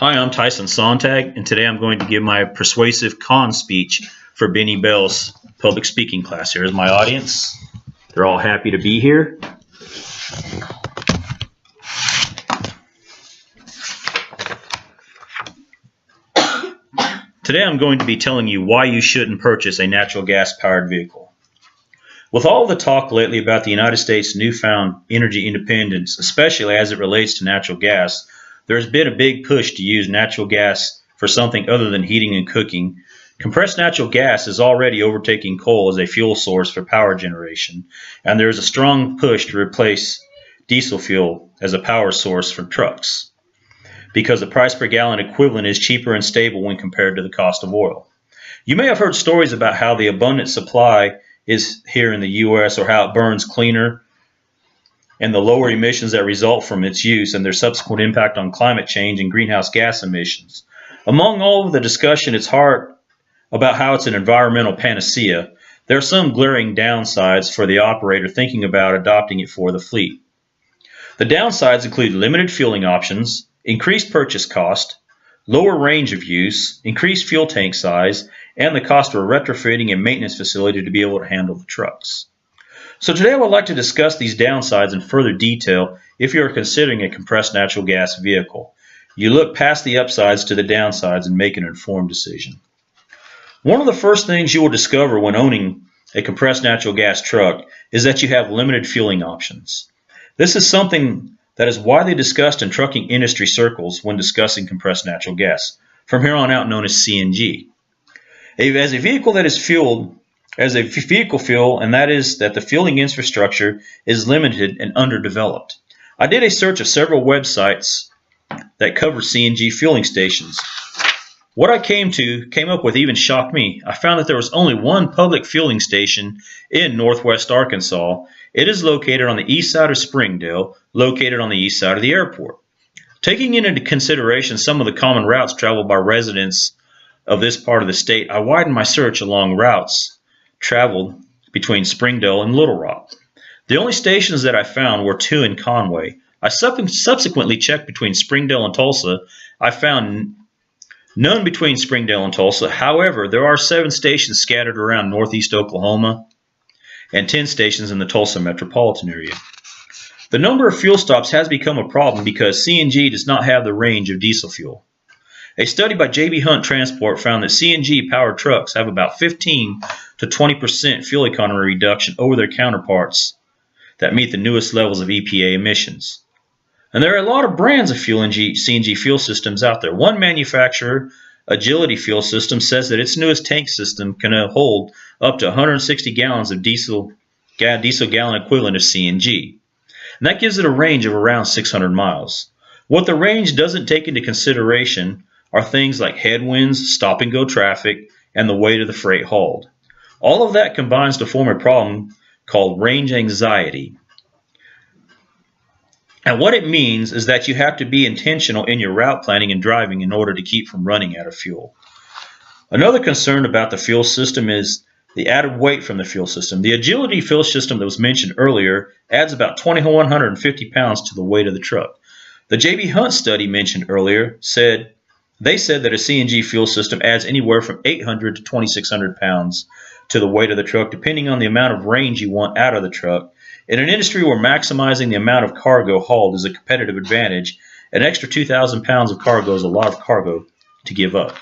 Hi, I'm Tyson Sontag, and today I'm going to give my Persuasive Con Speech for Benny Bell's public speaking class. Here's my audience. They're all happy to be here. Today I'm going to be telling you why you shouldn't purchase a natural gas-powered vehicle. With all the talk lately about the United States' newfound energy independence, especially as it relates to natural gas, there's been a big push to use natural gas for something other than heating and cooking. Compressed natural gas is already overtaking coal as a fuel source for power generation, and there is a strong push to replace diesel fuel as a power source for trucks, because the price per gallon equivalent is cheaper and stable when compared to the cost of oil. You may have heard stories about how the abundant supply is here in the U.S. or how it burns cleaner, and the lower emissions that result from its use and their subsequent impact on climate change and greenhouse gas emissions. Among all of the discussion, it's hard about how it's an environmental panacea. There are some glaring downsides for the operator thinking about adopting it for the fleet. The downsides include limited fueling options, increased purchase cost, lower range of use, increased fuel tank size, and the cost of a retrofitting and maintenance facility to be able to handle the trucks. So today I would like to discuss these downsides in further detail if you are considering a compressed natural gas vehicle. You look past the upsides to the downsides and make an informed decision. One of the first things you will discover when owning a compressed natural gas truck is that you have limited fueling options. This is something that is widely discussed in trucking industry circles when discussing compressed natural gas, from here on out known as CNG. As a vehicle that is fueled as a vehicle fuel, and that is that the fueling infrastructure is limited and underdeveloped. I did a search of several websites that cover CNG fueling stations. What I came up with even shocked me. I found that there was only one public fueling station in northwest Arkansas. It is located on the east side of Springdale, located on the east side of the airport. Taking into consideration some of the common routes traveled by residents of this part of the state, I widened my search along routes traveled between Springdale and Little Rock. The only stations that I found were two in Conway. I subsequently checked between Springdale and Tulsa. I found none between Springdale and Tulsa. However, there are 7 stations scattered around northeast Oklahoma and 10 stations in the Tulsa metropolitan area. The number of fuel stops has become a problem because CNG does not have the range of diesel fuel. A study by J.B. Hunt Transport found that CNG-powered trucks have about 15 to 20% fuel economy reduction over their counterparts that meet the newest levels of EPA emissions. And there are a lot of brands of CNG fuel systems out there. One manufacturer, Agility Fuel System, says that its newest tank system can hold up to 160 gallons of diesel gallon equivalent of CNG. And that gives it a range of around 600 miles. What the range doesn't take into consideration are things like headwinds, stop-and-go traffic, and the weight of the freight hauled. All of that combines to form a problem called range anxiety. And what it means is that you have to be intentional in your route planning and driving in order to keep from running out of fuel. Another concern about the fuel system is the added weight from the fuel system. The Agility fuel system that was mentioned earlier adds about 2,150 pounds to the weight of the truck. The J.B. Hunt study mentioned earlier said that a CNG fuel system adds anywhere from 800 to 2,600 pounds to the weight of the truck, depending on the amount of range you want out of the truck. In an industry where maximizing the amount of cargo hauled is a competitive advantage, an extra 2,000 pounds of cargo is a lot of cargo to give up.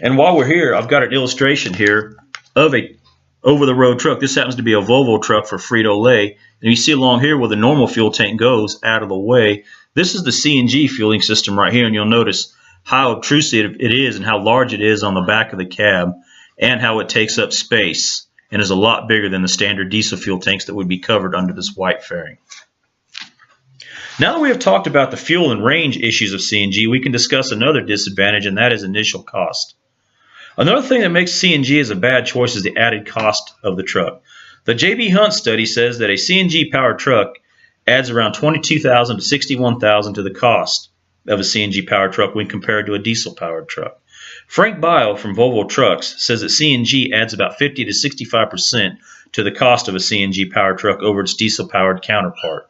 And while we're here, I've got an illustration here of a over-the-road truck. This happens to be a Volvo truck for Frito-Lay. And you see along here where the normal fuel tank goes out of the way. This is the CNG fueling system right here, and you'll notice how obtrusive it is and how large it is on the back of the cab and how it takes up space and is a lot bigger than the standard diesel fuel tanks that would be covered under this white fairing. Now that we have talked about the fuel and range issues of CNG, we can discuss another disadvantage, and that is initial cost. Another thing that makes CNG as a bad choice is the added cost of the truck. The J.B. Hunt study says that a CNG-powered truck adds around $22,000 to $61,000 to the cost of a CNG-powered truck when compared to a diesel-powered truck. Frank Bile from Volvo Trucks says that CNG adds about 50 to 65% to the cost of a CNG-powered truck over its diesel-powered counterpart.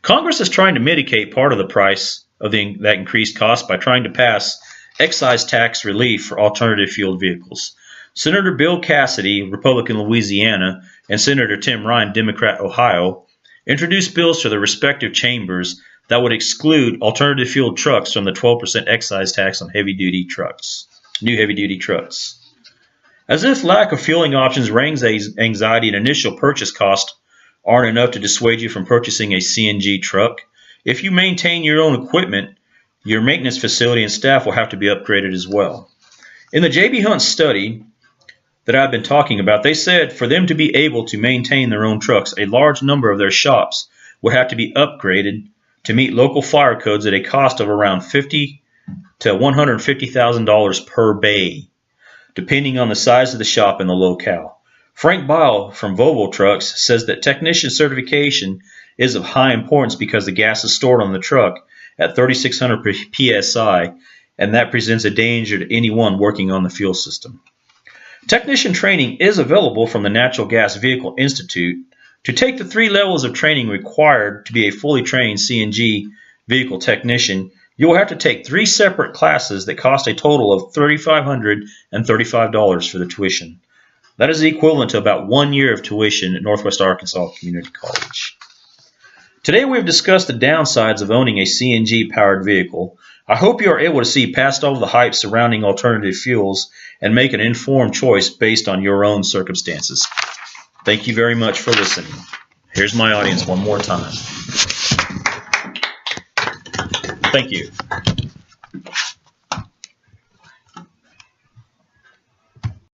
Congress is trying to mitigate part of the price of that increased cost by trying to pass excise tax relief for alternative fueled vehicles. Senator Bill Cassidy, Republican Louisiana, and Senator Tim Ryan, Democrat Ohio, introduced bills to their respective chambers that would exclude alternative fueled trucks from the 12% excise tax on heavy-duty trucks, new heavy-duty trucks. As if lack of fueling options brings anxiety and initial purchase cost aren't enough to dissuade you from purchasing a CNG truck, if you maintain your own equipment, your maintenance facility and staff will have to be upgraded as well. In the J.B. Hunt study that I've been talking about, they said for them to be able to maintain their own trucks, a large number of their shops would have to be upgraded to meet local fire codes at a cost of around $50,000 to $150,000 per bay, depending on the size of the shop and the locale. Frank Bile from Volvo Trucks says that technician certification is of high importance because the gas is stored on the truck at 3,600 psi, and that presents a danger to anyone working on the fuel system. Technician training is available from the Natural Gas Vehicle Institute. To take the 3 levels of training required to be a fully trained CNG vehicle technician, you will have to take 3 separate classes that cost a total of $3,535 for the tuition. That is equivalent to about 1 year of tuition at Northwest Arkansas Community College. Today we have discussed the downsides of owning a CNG-powered vehicle. I hope you are able to see past all of the hype surrounding alternative fuels and make an informed choice based on your own circumstances. Thank you very much for listening. Here's my audience one more time. Thank you.